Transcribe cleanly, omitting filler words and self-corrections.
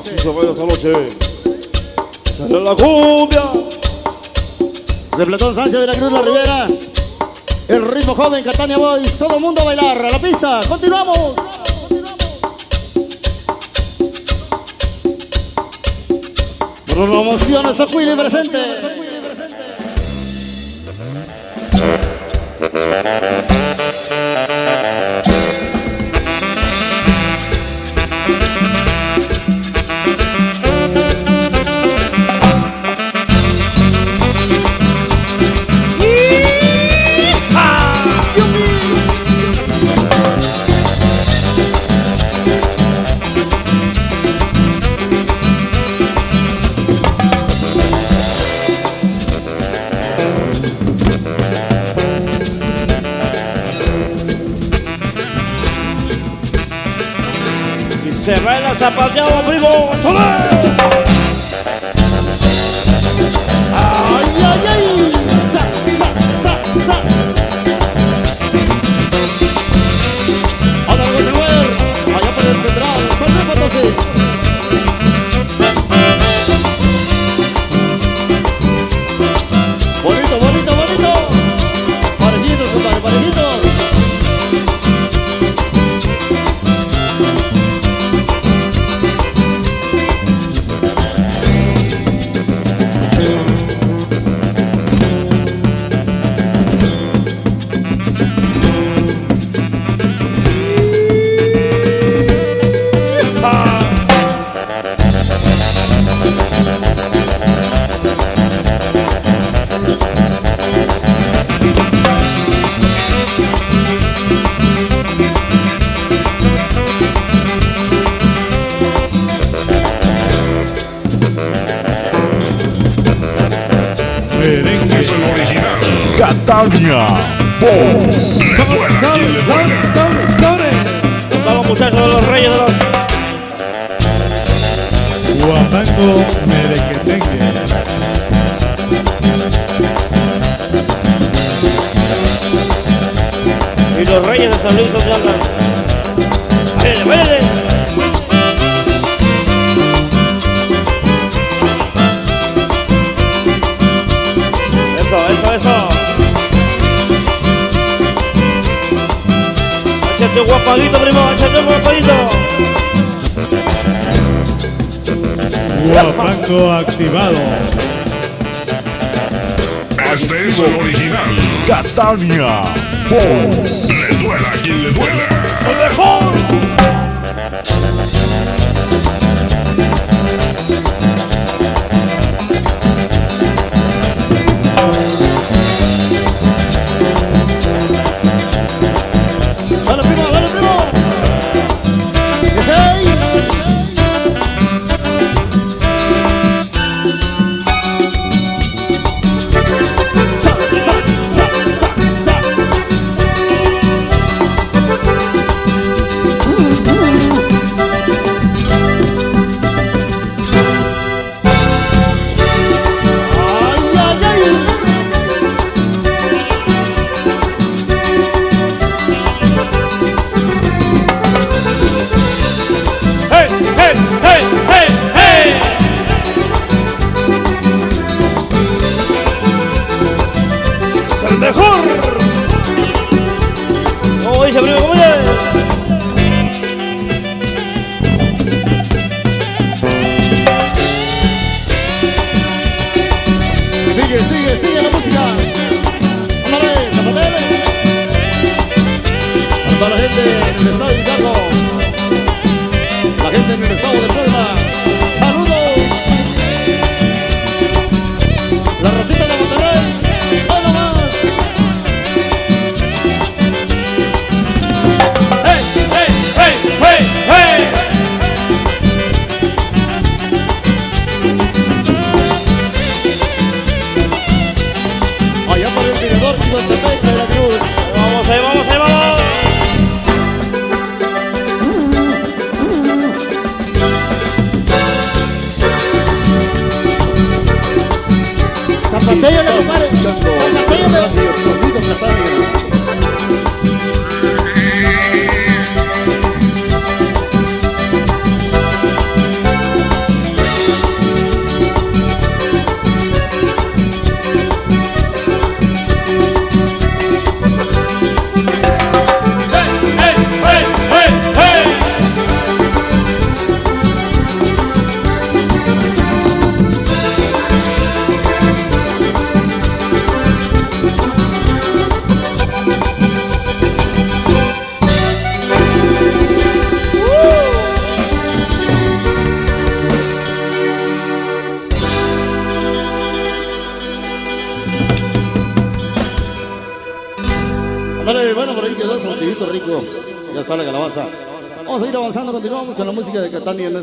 se vaya esta noche. Sale la cumbia. De Platón Sánchez de la Cruz La Rivera. El ritmo joven, Catania Boys. Todo el mundo a bailar. A la pista. Continuamos. Promociones Aquili presente. Se baila zapateado, primo. ¡Ay, ay, ay! ¡Sa, sa, sa, sa! ¡Hola, Guatemala! Allá por el central, San Luis Potosí. Bonito, bonito, bonito. Parejitos, compadre, parejitos. Es el original. Catania Boys. Vamos, muchachos de los reyes de los. Guapango Merequetengue. Y los reyes de San Luis donde andan. ¡Váyale, váyale! Eso. Échate guapadito, primo, échate guapadito. Guapango activado. Este es el original. Catania Boys. Le duela a quien le duela. ¡El mejor! Sigue la música. Ándale, zapatele. Para toda la gente en el estado de Hidalgo, la gente en el estado de Puebla, saludos. La racita de Monterrey, ¡hola más! ¡Hey, hey, hey, hey, hey! Allá para el tirador, Chihuahua, Veracruz. Vamos, ahí vamos, ahí vamos. Zapatéale, compadre. Zapatéale. Sonido Catania. ahí quedó surtidito rico. Ya está la calabaza. Vamos a ir avanzando, continuamos con la música de Catania en